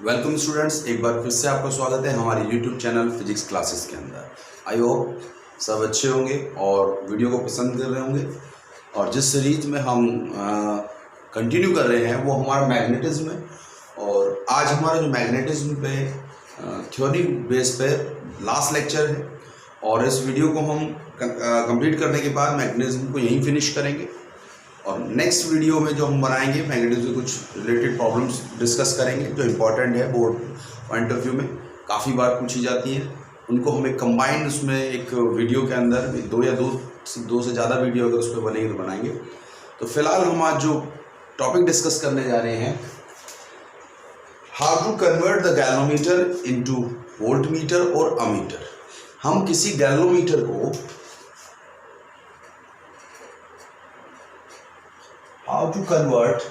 Welcome students, एक बार फिर से आपका स्वागत है हमारे यूट्यूब चैनल फिजिक्स क्लासेस के अंदर। आई होप सब अच्छे होंगे और वीडियो को पसंद कर रहे होंगे। और जिस सीरीज में हम कंटिन्यू कर रहे हैं वो हमारा मैग्नेटिज्म है। और आज हमारा जो मैग्नेटिज्म पे थ्योरी बेस पे लास्ट लेक्चर है और इस वीडियो को हम कंप्लीट करने के बाद मैग्नेटिज्म को यहीं फिनिश करेंगे। और नेक्स्ट वीडियो में जो हम बनाएंगे मैग्नेटिज्म से कुछ रिलेटेड प्रॉब्लम्स डिस्कस करेंगे जो इम्पोर्टेंट है बोर्ड पॉइंट ऑफ व्यू में, काफ़ी बार पूछी जाती हैं। उनको हम एक कंबाइंड उसमें एक वीडियो के अंदर दो से ज़्यादा वीडियो अगर उस पर बनेंगे तो बनाएंगे। तो फिलहाल हम आज जो टॉपिक डिस्कस करने जा रहे हैं, how to convert the galvanometer into voltmeter और अमीटर। हम किसी गैल्वेनोमीटर को how to convert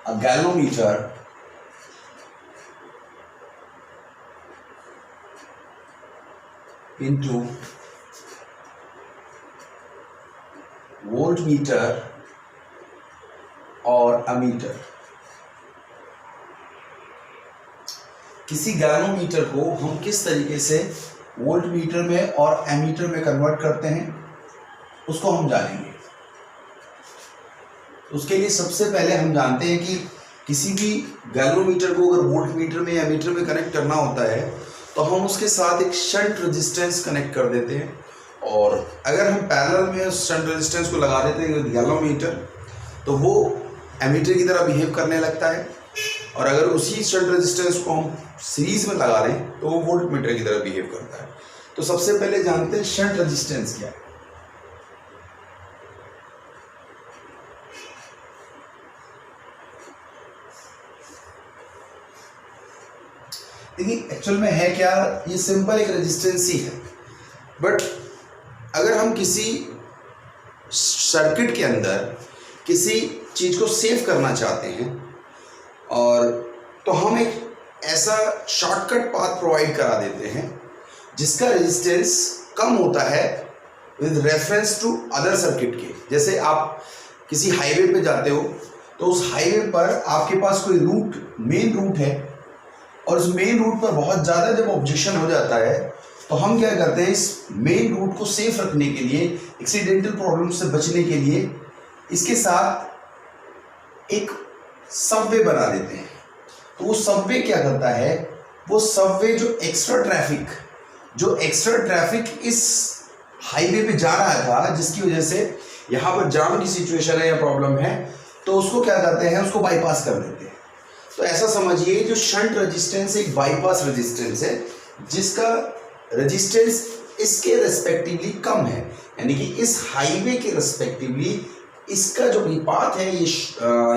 a galvanometer into voltmeter और ammeter। किसी गैल्वेनोमीटर को हम किस तरीके से वोल्टमीटर में और एमीटर में कन्वर्ट करते हैं उसको हम जानेंगे। उसके लिए सबसे पहले हम जानते हैं कि किसी भी गैल्वेनोमीटर को अगर वोल्टमीटर में या एमीटर में कनेक्ट करना होता है तो हम उसके साथ एक शंट रेजिस्टेंस कनेक्ट कर देते हैं। और अगर हम पैरेलल में उस शंट रेजिस्टेंस को लगा देते हैं गैल्वेनोमीटर तो वो एमीटर की तरह बिहेव करने लगता है। और अगर उसी शंट रेजिस्टेंस को हम सीरीज में लगा दें तो वो वोल्टमीटर की तरह बिहेव करता है। तो सबसे पहले जानते हैं शंट रेजिस्टेंस क्या है। देखिए एक्चुअल में है क्या, ये सिंपल एक रेजिस्टेंस ही है। बट अगर हम किसी सर्किट के अंदर किसी चीज़ को सेव करना चाहते हैं और तो हम एक ऐसा शॉर्टकट पाथ प्रोवाइड करा देते हैं जिसका रेजिस्टेंस कम होता है with reference to other circuit के। जैसे आप किसी हाईवे पे जाते हो तो उस हाईवे पर आपके पास कोई रूट, मेन रूट है और उस मेन रूट पर बहुत ज़्यादा जब ऑब्जेक्शन हो जाता है तो हम क्या करते हैं, इस मेन रूट को सेफ रखने के लिए, एक्सीडेंटल प्रॉब्लम से बचने के लिए इसके साथ एक सबवे बना देते हैं। तो वो सबवे क्या करता है, वो सबवे जो एक्स्ट्रा ट्रैफिक इस हाईवे पे जा रहा था जिसकी वजह से यहाँ पर जाम की सिचुएशन है या प्रॉब्लम है, तो उसको क्या करते हैं, उसको बाईपास कर देते हैं। तो ऐसा समझिए जो शंट रेजिस्टेंस एक बाईपास रेजिस्टेंस है जिसका रेजिस्टेंस इसके रेस्पेक्टिवली कम है, यानी कि इस हाईवे के रेस्पेक्टिवली इसका जो भी पाथ है ये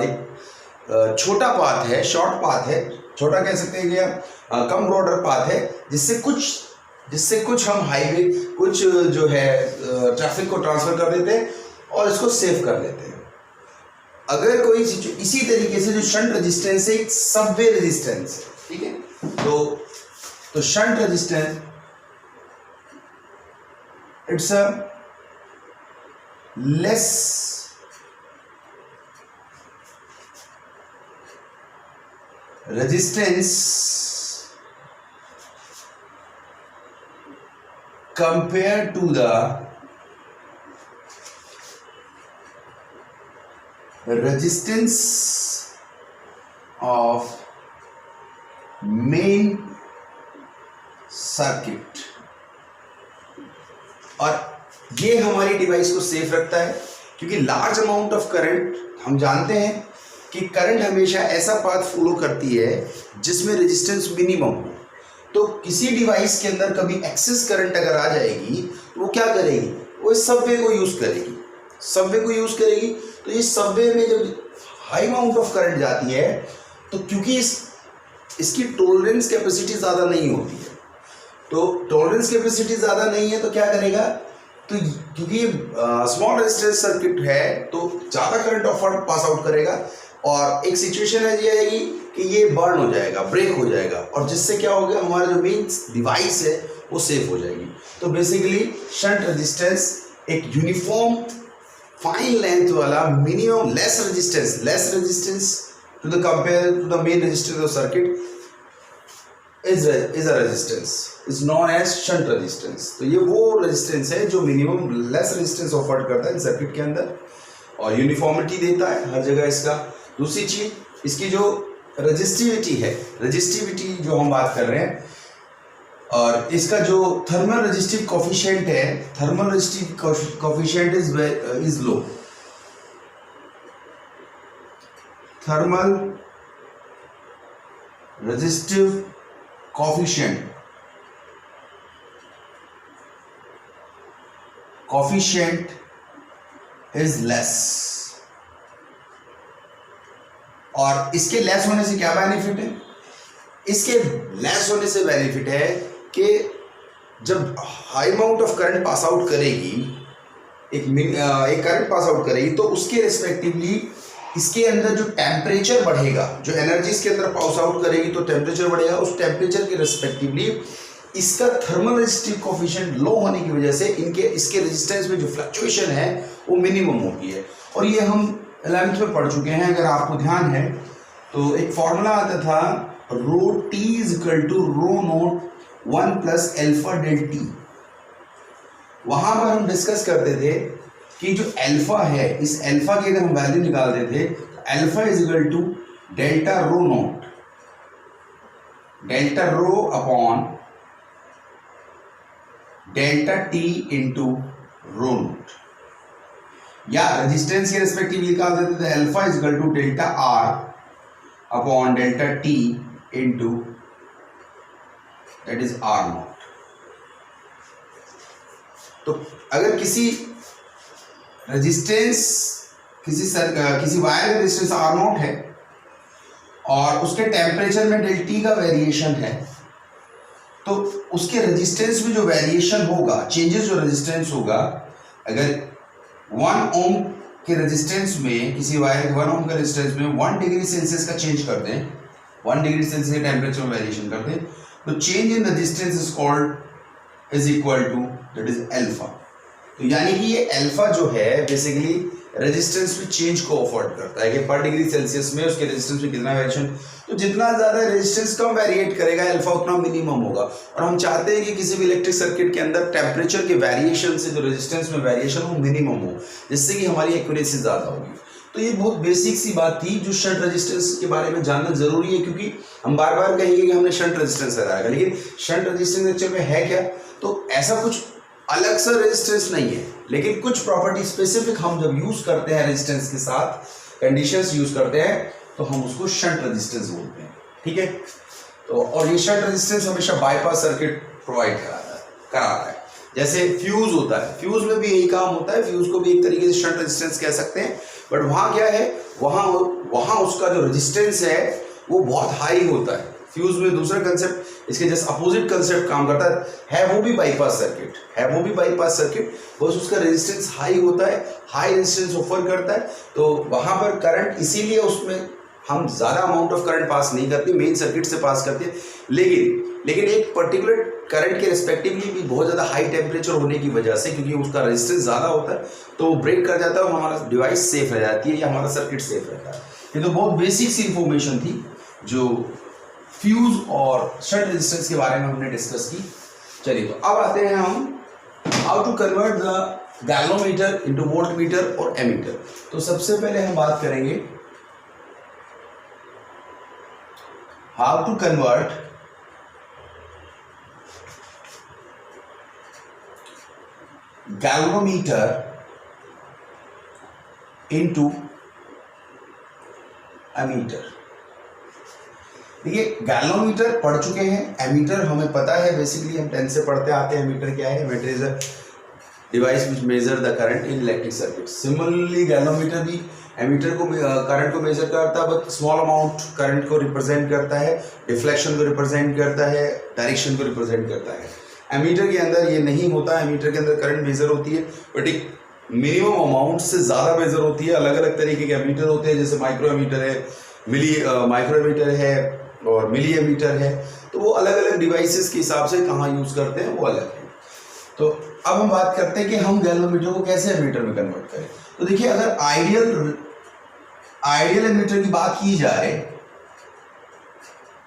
एक छोटा पाथ है, शॉर्ट पाथ है, छोटा कह सकते हैं या कम ब्रॉडर पाथ है जिससे कुछ हम हाईवे कुछ जो है ट्रैफिक को ट्रांसफर कर देते हैं और इसको सेव कर लेते हैं। अगर कोई इसी तरीके से जो शंट रेजिस्टेंस है एक सबवे रेजिस्टेंस है, ठीक है। तो shunt resistance it's a less resistance compare to the resistance of main circuit। और ये हमारी डिवाइस को सेफ रखता है क्योंकि लार्ज अमाउंट ऑफ करंट, हम जानते हैं कि करंट हमेशा ऐसा पाथ फॉलो करती है जिसमें रेजिस्टेंस मिनिमम हो। तो किसी डिवाइस के अंदर कभी एक्सेस करंट अगर आ जाएगी तो वो क्या करेगी, वो इस सबवे को यूज करेगी। तो इस सबवे में जब हाई अमाउंट ऑफ करंट जाती है तो क्योंकि इसकी टॉलरेंस कैपेसिटी ज़्यादा नहीं होती है, तो टॉलरेंस कैपेसिटी ज़्यादा नहीं है तो क्या करेगा, तो क्योंकि ये स्मॉल रेजिस्टेंस सर्किट है तो ज़्यादा करंट पास आउट करेगा और एक सिचुएशन है ये आएगी कि ये बर्न हो जाएगा, ब्रेक हो जाएगा और जिससे क्या हो गया, हमारा जो मेन डिवाइस है वो सेफ हो जाएगी। तो बेसिकली शंट रेजिस्टेंस एक यूनिफॉर्म फाइन लेंथ वाला minimum less resistance to the compare to the main resistance of circuit is a resistance is known as shunt resistance। तो ये वो रेजिस्टेंस है जो मिनिमम लेस रेजिस्टेंस ऑफर करता है circuit के अंदर और यूनिफॉर्मिटी देता है हर जगह इसका। दूसरी चीज इसकी जो रेजिस्टिविटी है, रेजिस्टिविटी जो हम बात कर रहे हैं, और इसका जो थर्मल रेजिस्टिव कोफिशिएंट है, thermal resistive coefficient is low. Thermal resistive coefficient is less। और इसके लेस होने से क्या बेनिफिट है? इसके लेस होने से बेनिफिट है कि जब high amount of current pass out करेगी, एक करंट पास आउट करेगी, तो उसके रिस्पेक्टिवली इसके अंदर जो टेम्परेचर बढ़ेगा, जो एनर्जी इसके अंदर पास आउट करेगी तो टेम्परेचर बढ़ेगा, उस टेम्परेचर के रिस्पेक्टिवली इसका थर्मल रेजिस्टिव कोफिशिएंट लो होने की वजह से इसके रेजिस्टेंस में जो फ्लक्चुएशन है वो मिनिमम होती है। और ये हम 11th में पढ़ चुके हैं, अगर आपको ध्यान है तो एक फॉर्मूला आता था rho T is equal to rho naught 1 plus alpha del T. वहां पर हम डिस्कस करते थे कि जो अल्फा है, इस अल्फा की अगर हम वैल्यू निकालते थे तो alpha is equal to delta rho naught, delta rho upon delta T into rho naught, या रेजिस्टेंस के रेस्पेक्टिव निकाल देते थे alpha is equal to delta R upon delta T into that is R naught. तो अगर किसी resistance किसी wire का रेजिस्टेंस आर नोट है और उसके टेम्परेचर में डेल टी का वेरिएशन है, तो उसके रेजिस्टेंस में जो वेरिएशन होगा, चेंजेस जो रेजिस्टेंस होगा, अगर 1 ओम के रेजिस्टेंस में, किसी वायर 1 ओम के रेजिस्टेंस में 1 डिग्री सेल्सियस का चेंज करते हैं, 1 डिग्री सेल्सियस के टेम्परेचर में वेरिएशन करते हैं, तो change in resistance is called is equal to that is alpha. तो यानी कि ये अल्फा जो है बेसिकली रेजिस्टेंस में चेंज को अफोर्ड करता है कि पर डिग्री सेल्सियस में उसके रेजिस्टेंस में कितना वेरिएशन, तो जितना ज्यादा रेजिस्टेंस कम वेरिएट करेगा अल्फा उतना मिनिमम होगा। और हम चाहते हैं कि किसी भी इलेक्ट्रिक सर्किट के अंदर टेम्परेचर के वेरिएशन से जो रेजिस्टेंस में वेरिएशन हो मिनिमम हो, जिससे कि हमारी एक्यूरेसी ज्यादा होगी। तो ये बहुत बेसिक सी बात थी जो शंट रेजिस्टेंस के बारे में जानना जरूरी है, क्योंकि हम बार बार कहेंगे कि हमने शंट रेजिस्टेंस लगाया, लेकिन शंट रेजिस्टेंस एक्चुअल में है क्या? तो ऐसा कुछ अलग सा रेजिस्टेंस नहीं है, लेकिन कुछ प्रॉपर्टी स्पेसिफिक हम जब यूज करते हैं रेजिस्टेंस के साथ, कंडीशंस यूज करते हैं, तो हम उसको शंट रेजिस्टेंस बोलते हैं। ठीक है, तो और ये शंट रेजिस्टेंस हमेशा बाईपास सर्किट प्रोवाइड कराता है। जैसे फ्यूज होता है, फ्यूज में भी यही काम होता है, फ्यूज को भी एक तरीके से शंट रेजिस्टेंस कह सकते हैं, बट वहां क्या है, वहां उसका जो रेजिस्टेंस है वो बहुत हाई होता है। फ्यूज में दूसरा कंसेप्ट इसके जैसे अपोजिट कंसेप्ट काम करता है वो भी बाईपास सर्किट है, वो भी बाईपास सर्किट, बस उसका रेजिस्टेंस हाई होता है, हाई रेजिस्टेंस ऑफर करता है, तो वहां पर करंट, इसीलिए उसमें हम ज्यादा अमाउंट ऑफ करंट पास नहीं करते, मेन सर्किट से पास करते हैं, लेकिन एक पर्टिकुलर करंट के रिस्पेक्टिवली भी बहुत ज्यादा हाई टेम्परेचर होने की वजह से, क्योंकि उसका रेजिस्टेंस ज्यादा होता है, तो वो ब्रेक कर जाता है और हमारा डिवाइस सेफ रह जाती है या हमारा सर्किट सेफ रहता है। ये तो बहुत बेसिक सी इंफॉर्मेशन थी जो फ्यूज और शंट रेजिस्टेंस के बारे में हमने डिस्कस की। चलिए, तो अब आते हैं हम how to convert the galvanometer into voltmeter और एमीटर। तो सबसे पहले हम बात करेंगे how to convert galvanometer into ammeter. देखिए, गैल्वेनोमीटर पढ़ चुके हैं, एमीटर हमें पता है, बेसिकली हम 10th से पढ़ते आते हैं एमीटर क्या है। Ammeter is a device which measure the current in electric circuit. Similarly galvanometer भी एमीटर को करंट को मेजर करता है, बट स्मॉल अमाउंट करंट को रिप्रेजेंट करता है, डिफ्लेक्शन को रिप्रेजेंट करता है, डायरेक्शन को रिप्रेजेंट करता है। एमीटर के अंदर ये नहीं होता, एमीटर के अंदर करंट मेजर होती है, बट एक मिनिमम अमाउंट से ज़्यादा मेजर होती है। अलग अलग तरीके के एमीटर होते हैं, जैसे माइक्रो एमीटर है, माइक्रो एमीटर है और मिली एमीटर है, तो वो अलग अलग डिवाइसेस के हिसाब से कहाँ यूज़ करते हैं वो अलग है। तो अब हम बात करते हैं कि हम गैल्वेनोमीटर को कैसे एमीटर में कन्वर्ट करें। तो देखिए, अगर आइडियल एमीटर की बात की जाए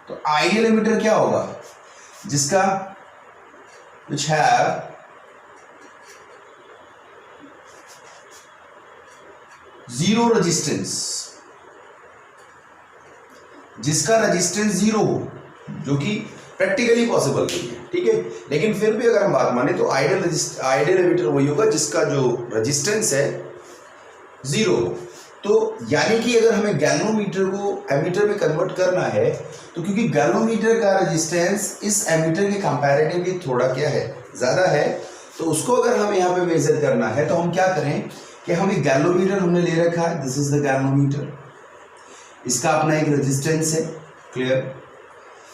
तो आइडियल एमीटर क्या होगा? जिसका which have जीरो रेजिस्टेंस, जिसका रेजिस्टेंस जीरो हो, जो कि प्रैक्टिकली पॉसिबल नहीं है, ठीक है। लेकिन फिर भी अगर हम बात माने तो आइडियल एमीटर वही होगा जिसका जो रेजिस्टेंस है जीरो हो। तो यानी कि अगर हमें गैल्वेनोमीटर को एमीटर में कन्वर्ट करना है तो क्योंकि गैल्वेनोमीटर का रेजिस्टेंस इस एमीटर के कंपैरेटिवली थोड़ा क्या है, ज़्यादा है, तो उसको अगर हमें यहाँ पे मेजर करना है तो हम क्या करें कि हम एक गैल्वेनोमीटर हमने ले रखा है, दिस इज द गैल्वेनोमीटर, इसका अपना एक रेजिस्टेंस है, क्लियर।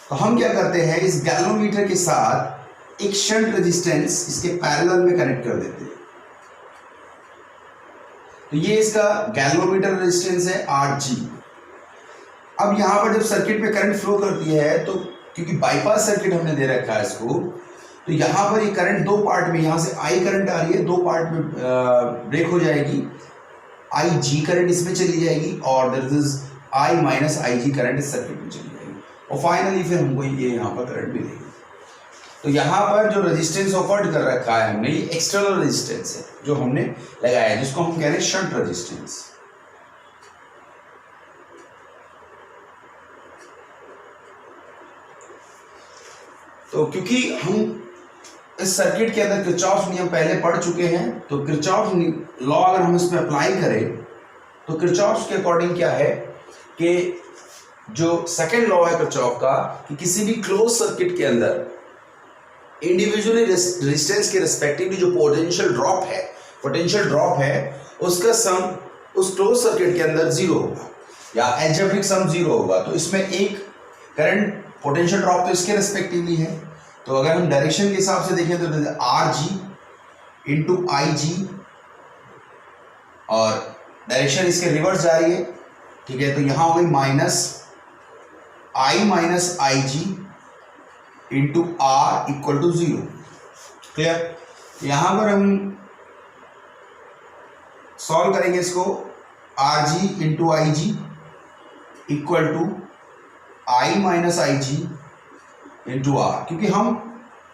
तो हम क्या करते हैं, इस गैल्वेनोमीटर के साथ एक शंट रेजिस्टेंस इसके पैरेलल में कनेक्ट कर देते हैं। तो ये इसका गैल्वेनोमीटर रेजिस्टेंस है Rg। अब यहाँ पर जब सर्किट में करंट फ्लो करती है तो क्योंकि बाईपास सर्किट हमने दे रखा है इसको, तो यहाँ पर ये करंट दो पार्ट में, यहाँ से I करंट आ रही है, दो पार्ट में ब्रेक हो जाएगी, Ig करंट इसमें चली जाएगी और this is I minus Ig current इस सर्किट में चली जाएगी और फाइनली फिर हमको ये यहाँ पर करंट मिलेगी। तो यहाँ पर जो रेजिस्टेंस ऑफर्ड कर रखा है हमने, ये एक्सटर्नल रेजिस्टेंस है जो हमने लगाया है, जिसको हम कह रहे हैं शंट रेजिस्टेंस। तो क्योंकि हम इस सर्किट के अंदर किरचॉफ नियम पहले पढ़ चुके हैं, तो किरचॉफ लॉ अगर हम इसमें अप्लाई करें तो किरचॉफ के अकॉर्डिंग क्या है कि जो सेकेंड लॉ है किरचॉफ का, कि किसी भी क्लोज सर्किट के अंदर इंडिविजुअली रेजिस्टेंस के रिस्पेक्टिवली जो पोटेंशियल ड्रॉप है उसका सम उस क्लोज सर्किट के अंदर जीरो होगा या एल्जेब्रिक सम जीरो होगा। तो इसमें एक करंट पोटेंशियल ड्रॉप तो इसके रिस्पेक्टिवली है, तो अगर हम डायरेक्शन के हिसाब से देखें तो Rg इंटू Ig और डायरेक्शन इसके रिवर्स जा रही है, ठीक है। तो यहां हो गई minus I minus Ig into R equal to zero, clear. यहां पर हम सॉल्व करेंगे इसको, Rg into Ig equal to I minus Ig into R, क्योंकि हम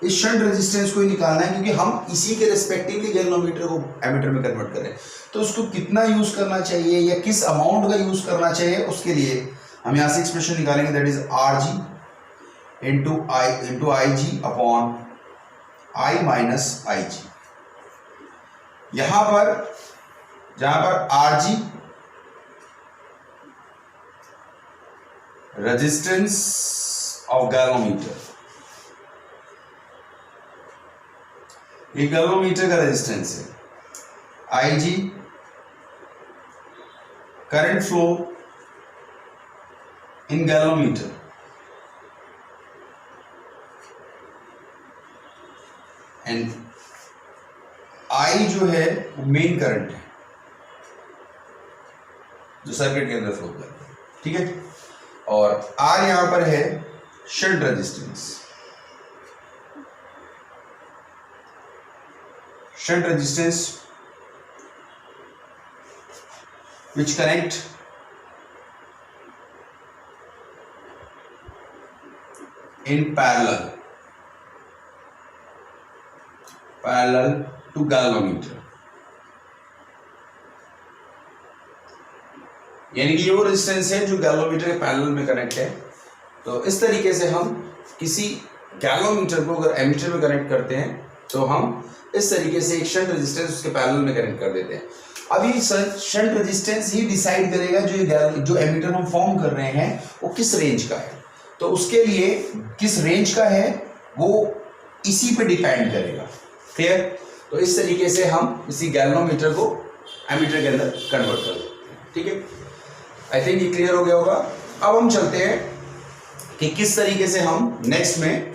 इस शंट रेजिस्टेंस को ही निकालना है, क्योंकि हम इसी के रिस्पेक्टिवली गैल्वेनोमीटर को एमीटर में कन्वर्ट कर रहे हैं। तो उसको कितना यूज करना चाहिए या किस अमाउंट का यूज करना चाहिए, उसके लिए हम यहाँ से एक्सप्रेशन निकालेंगे, that is Rg into Ig upon I minus Ig। यहां पर जहां पर Rg रेजिस्टेंस ऑफ गैल्वेनोमीटर, ये गैल्वेनोमीटर का रेजिस्टेंस है, Ig current flow in galvanometer, and I जो है वो मेन करंट है जो सर्किट के अंदर फ्लो कर रहा है, ठीक है। और R यहां पर है shunt resistance, shunt resistance which connect in parallel to galvanometer, यानी कि वो रेजिस्टेंस है जो गैल्वेनोमीटर के पैरेलल में कनेक्ट है। तो इस तरीके से हम किसी गैल्वेनोमीटर को अगर एमीटर में कनेक्ट करते हैं तो हम इस तरीके से एक शंट रेजिस्टेंस उसके पैरेलल में कनेक्ट कर देते हैं। अभी शंट रेजिस्टेंस ही डिसाइड करेगा जो एमीटर हम फॉर्म कर रहे हैं वो किस रेंज का है, तो उसके लिए किस रेंज का है वो इसी पे डिपेंड करेगा, क्लियर। तो इस तरीके से हम इसी गैल्वेनोमीटर को एमीटर के अंदर कन्वर्ट कर देते हैं, ठीक है। आई थिंक ये क्लियर हो गया होगा। अब हम चलते हैं कि किस तरीके से हम नेक्स्ट में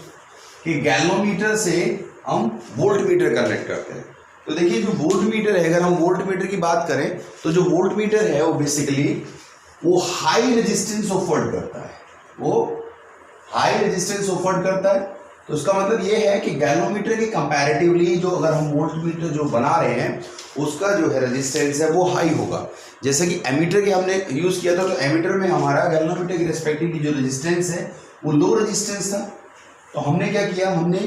कि गैल्वेनोमीटर से हम वोल्ट मीटर कनेक्ट करते हैं। तो देखिए जो वोल्ट मीटर है, अगर हम वोल्ट मीटर की बात करें तो जो वोल्ट मीटर है वो बेसिकली वो हाई रेजिस्टेंस ऑफर्ड करता है, वो हाई रेजिस्टेंस ऑफर्ड करता है। तो उसका मतलब ये है कि गैल्वेनोमीटर के कंपैरेटिवली जो अगर हम वोल्टमीटर जो बना रहे हैं उसका जो है रेजिस्टेंस है वो हाई होगा। जैसे कि एमीटर के हमने यूज़ किया था, तो एमीटर में हमारा गैल्वेनोमीटर के रेस्पेक्टिवली जो रेजिस्टेंस है वो लो रेजिस्टेंस था। तो हमने क्या किया, हमने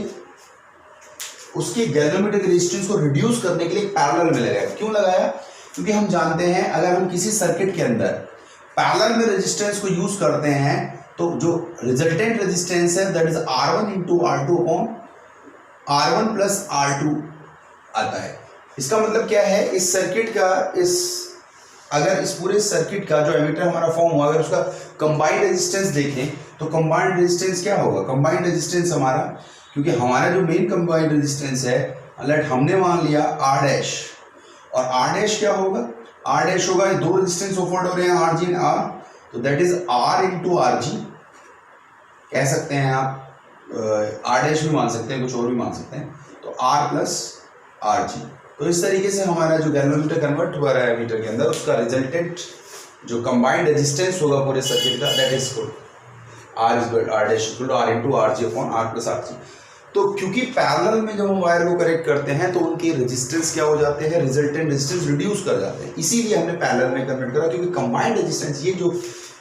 उसके गैल्वेनोमीटर के रेजिस्टेंस को रिड्यूस करने के लिए पैरेलल में लगाया। क्यों लगाया? क्योंकि हम जानते हैं अगर हम किसी सर्किट के अंदर पैरेलल में रेजिस्टेंस को यूज करते हैं तो जो रिजल्टेंट रेजिस्टेंस है that is R1 into R2 upon R1 plus R2 आता है। इसका मतलब क्या है, इस सर्किट का अगर इस पूरे सर्किट का जो एमीटर हमारा फॉर्म हुआ, अगर उसका कंबाइंड रेजिस्टेंस देखें तो कंबाइंड रेजिस्टेंस क्या होगा? कंबाइंड रेजिस्टेंस हमारा, क्योंकि हमारा जो मेन कंबाइंड रेजिस्टेंस है लेट हमने मान लिया R डैश, और R डैश क्या होगा? R डैश होगा, ये दो रेजिस्टेंस ऑफर्ड हो रहे हैं RG एंड R, तो that is R into RG कह सकते हैं आप, R डैश भी मान सकते हैं, कुछ और भी मान सकते हैं, तो R प्लस RG। तो इस तरीके से हमारा जो गैल्वेनोमीटर कन्वर्ट हुआ है एमीटर के अंदर, उसका रिजल्टेंट जो कंबाइंड रेजिस्टेंस होगा पूरे सर्किट का that is equal R dash equal to R into RG upon R plus RG। तो क्योंकि पैरेलल में जब हम वायर को कनेक्ट करते हैं तो उनके रेजिस्टेंस क्या हो जाते हैं, रिजल्टेंट रेजिस्टेंस रिड्यूस कर जाते हैं, इसीलिए हमने पैरेलल में कन्वर्ट करा। क्योंकि कंबाइंड रेजिस्टेंस, ये जो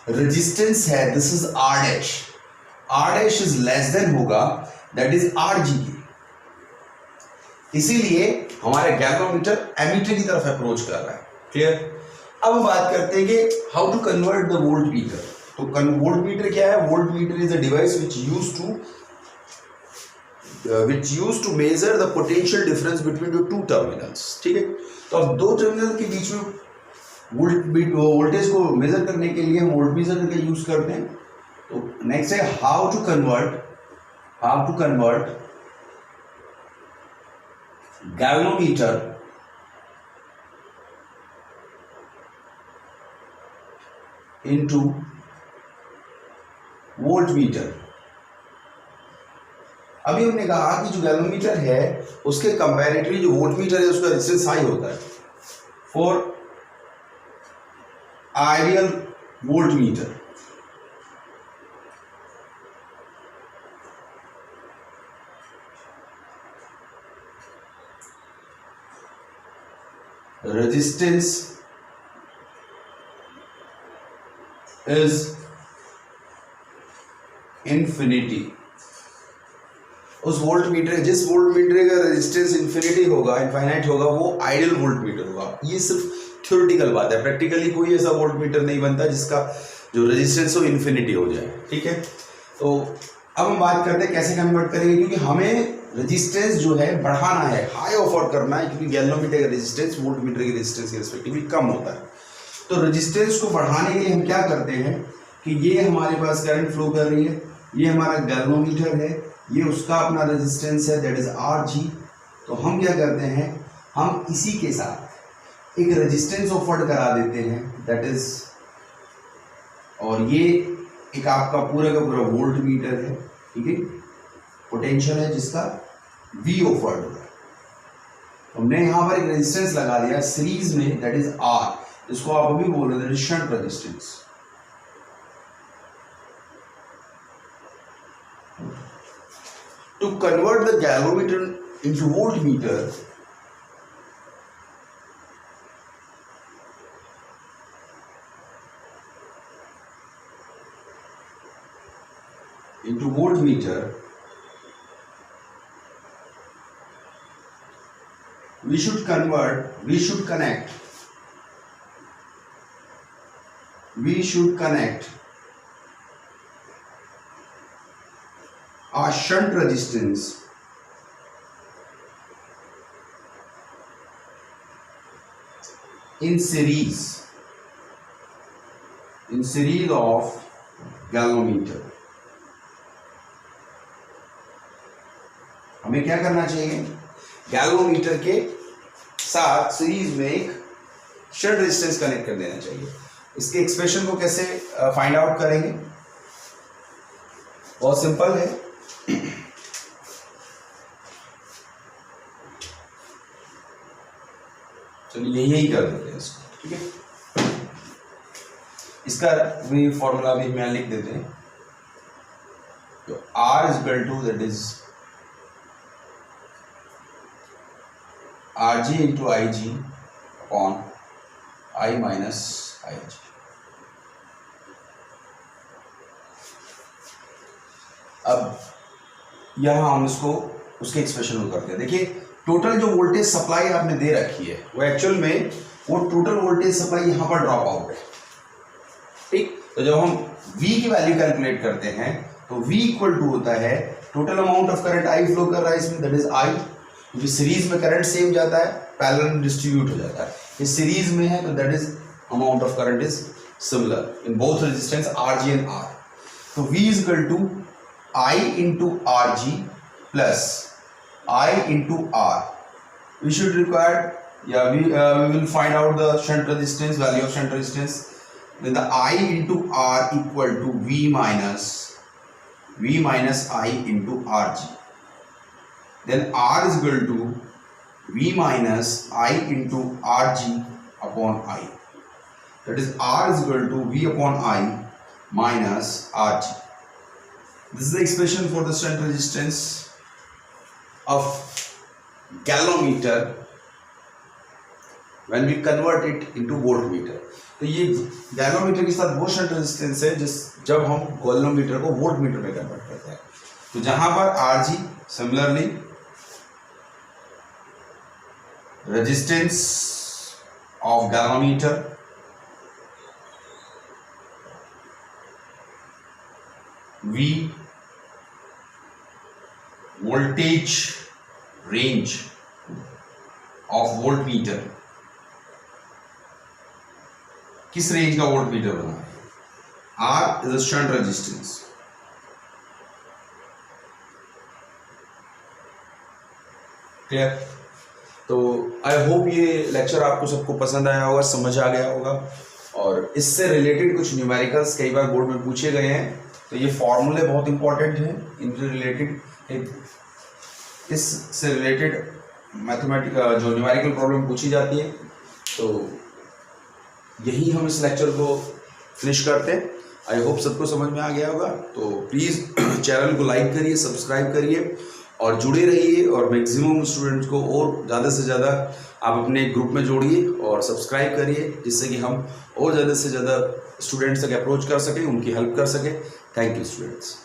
रेजिस्टेंस है this is R dash is less than होगा दैट इज RG की, इसीलिए हमारे गैल्वेनोमीटर एमीटर की तरफ अप्रोच कर रहा है। क्लियर? अब हम बात करते हैं कि how to convert the voltmeter. तो वोल्टमीटर क्या है? Voltmeter is a device which used to measure the potential difference between the two terminals। ठीक है, तो अब दो टर्मिनल के बीच में वोल्टेज को मेजर करने के लिए हम वोल्टमीटर का यूज करते हैं। तो नेक्स्ट है how to convert galvanometer into voltmeter. अभी हमने कहा कि जो गैल्वेनोमीटर है उसके कंपैरेटिवली जो वोल्टमीटर है उसका रेजिस्टेंस हाई होता है। For ideal voltmeter resistance is infinity। उस वोल्टमीटर, जिस वोल्टमीटर का रेजिस्टेंस इन्फिनिटी होगा, इनफाइनाइट होगा, वो आइडियल वोल्टमीटर होगा। ये सिर्फ थ्योरेटिकल बात है, प्रैक्टिकली कोई ऐसा वोल्टमीटर नहीं बनता जिसका जो रेजिस्टेंस हो इन्फिनिटी हो जाए। ठीक है, तो अब हम बात करते हैं कैसे कन्वर्ट करेंगे, क्योंकि हमें रेजिस्टेंस जो है बढ़ाना है, हाई ऑफर करना है, क्योंकि गैल्वेनोमीटर का रेजिस्टेंस वोल्टमीटर के रेजिस्टेंस के रिस्पेक्टिवली कम होता है। तो रेजिस्टेंस को बढ़ाने के लिए हम क्या करते हैं कि ये हमारे पास करंट फ्लो कर रही है, ये हमारा गैल्वेनोमीटर है, ये उसका अपना रेजिस्टेंस है दैट इज RG। तो हम क्या करते हैं, हम इसी के साथ एक रेजिस्टेंस ऑफर्ड करा देते हैं दैट इज, और ये एक आपका पूरा का पूरा वोल्टमीटर है। ठीक है, पोटेंशियल है जिसका V ऑफर्ड होगा। हमने यहाँ पर एक रेजिस्टेंस लगा दिया सीरीज में दैट इज R, जिसको आप अभी बोल रहे थे shunt resistance. To convert the galvanometer into voltmeter, we should connect a shunt resistance in series of galvanometer। हमें क्या करना चाहिए, गैल्वेनोमीटर के साथ सीरीज में एक शंट रेजिस्टेंस कनेक्ट कर देना चाहिए। इसके एक्सप्रेशन को कैसे फाइंड आउट करेंगे, बहुत सिंपल है। चलिए यही कर देते हैं इसको। ठीक है, इसका भी फॉर्मूला भी मैं लिख देते हैं। तो R is equal to that is R G into I G upon I minus I G. अब यहाँ हम इसको उसके एक्सप्रेशन में करते हैं। देखिए टोटल जो वोल्टेज सप्लाई आपने दे रखी है वो एक्चुअल में वो टोटल वोल्टेज सप्लाई यहाँ पर ड्रॉप आउट है, ठीक। तो जब हम V की वैल्यू कैलकुलेट करते हैं तो V इक्वल टू होता है total amount of current I flow कर रहा है इसमें, दैट इज I, क्योंकि सीरीज में करंट सेम जाता है, पैरेलल में डिस्ट्रीब्यूट हो जाता है। ये सीरीज में है तो that is amount of current is similar in both resistance RG and R। तो V is equal to I into RG plus I into R. We should require, we will find out the shunt resistance, value of shunt resistance. Then the I into R equal to V minus I into RG. Then R is equal to V minus I into RG upon I. That is R is equal to V upon I minus RG. This is the expression for the shunt resistance of gallonmeter when we convert it into voltmeter। तो ये galvanometer के साथ वो shunt resistance है जब हम galvanometer को voltmeter में कन्वर्ट करते हैं। तो जहां पर Rg similarly resistance of galvanometer, V voltage range of voltmeter, किस रेंज का वोल्टमीटर बना है? R is a shunt resistance। Clear? तो आई होप ये लेक्चर आपको सबको पसंद आया होगा, समझ आ गया होगा, और इससे रिलेटेड कुछ न्यूमेरिकल्स कई बार बोर्ड में पूछे गए हैं। तो ये फॉर्मूले बहुत इंपॉर्टेंट हैं, इनसे रिलेटेड इससे रिलेटेड मैथमेटिक जो न्यूमेरिकल प्रॉब्लम पूछी जाती है। तो यही हम इस लेक्चर को फिनिश करते हैं। आई होप सबको समझ में आ गया होगा। तो प्लीज़ चैनल को लाइक करिए, सब्सक्राइब करिए और जुड़े रहिए, और मैक्सिमम स्टूडेंट्स को और ज़्यादा से ज़्यादा आप अपने ग्रुप में जोड़िए और सब्सक्राइब करिए, जिससे कि हम और ज़्यादा से ज़्यादा स्टूडेंट्स तक अप्रोच कर सकें, उनकी हेल्प कर सकें। Thank you students.